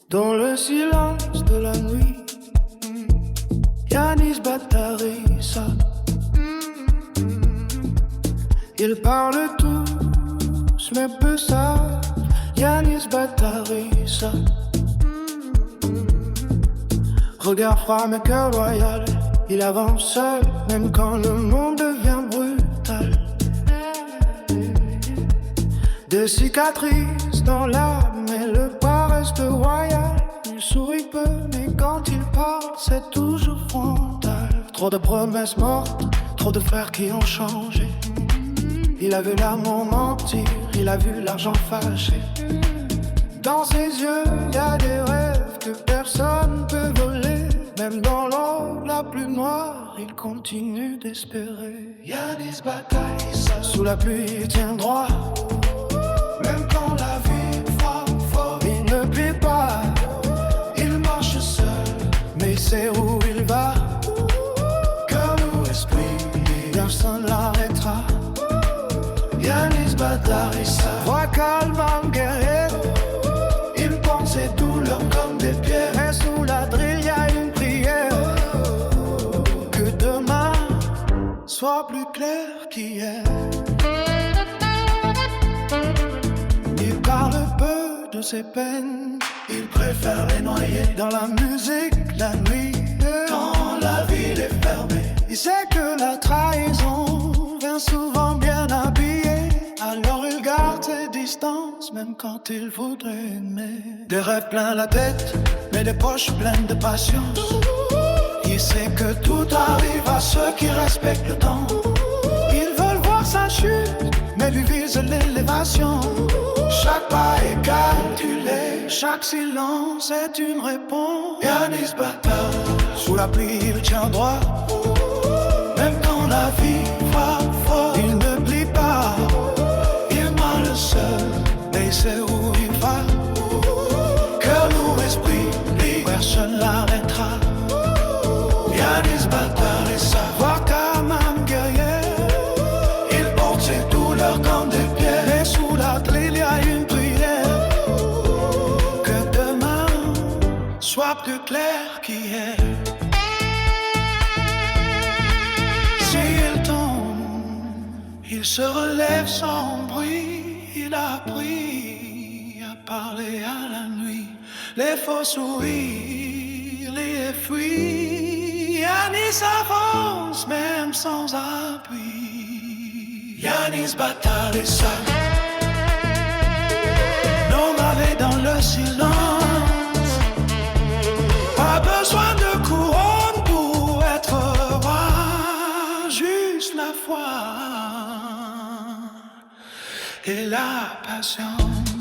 Dans le silence de la nuit, Yanis Batarissa. Ils parlent tous, mais peu savent. Yanis Batarissa. Regard froid mais cœur loyal. Il avance seul, même quand le monde devient brutal. Des cicatrices dans l'âme, mais le pas reste royal. Il sourit peu, mais quand il parle, c'est toujours frontal. Trop de promesses mortes, trop de frères qui ont changé. Il a vu l'amour mentir, il a vu l'argent fâché. Dans ses yeux, y a des rêves que personne peut voler. Même dans l'eau la plus noire, il continue d'espérer. Yanis Batarissa. Sous la pluie, il tient droit. Même quand la vie frappe, il ne plie pas. Il marche seul, mais il sait où il va. Cœur ou esprit, personne l'arrêtera. Yanis Batarissa. Voix calme, âme guerrière. Il pense ses douleurs comme des pierres. Et sous la drille, y a une prière. Que demain soit plus clair qu'hier. Il parle peu de ses peines. Il préfère les noyer dans la musique, la nuit. Quand la ville est fermée, il sait que la trahison vient souvent bien habillée. Alors il garde ses distances, même quand il voudrait aimer. Des rêves plein la tête, mais des poches pleines de patience. Il sait que tout arrive à ceux qui respectent le temps. Ils veulent voir sa chute, mais lui vise l'élévation. Chaque pas est calculé, chaque silence est une réponse. Yanis Batar. Sous la pluie il tient droit. Même quand la vie frappe fort, il ne plie pas. Il marche seul, mais il sait où il va. Cœur lourd, esprit libre, personne l'arrêtera. Yanis Batarissa. Voix comme âme guerrière. Il porte ses douleurs comme des pierres. Et sous la grille il y a une prière. Que demain soit plus clair qu'hier. S'il tombe, il se relève sans bruit. Il a appris à parler à la nuit. Les faux sourires, les fuient. Yanis avance même sans appui. Yanis Batarissa. Nomade dans le silence. Pas besoin de couronne pour être roi. Juste la foi et la patience.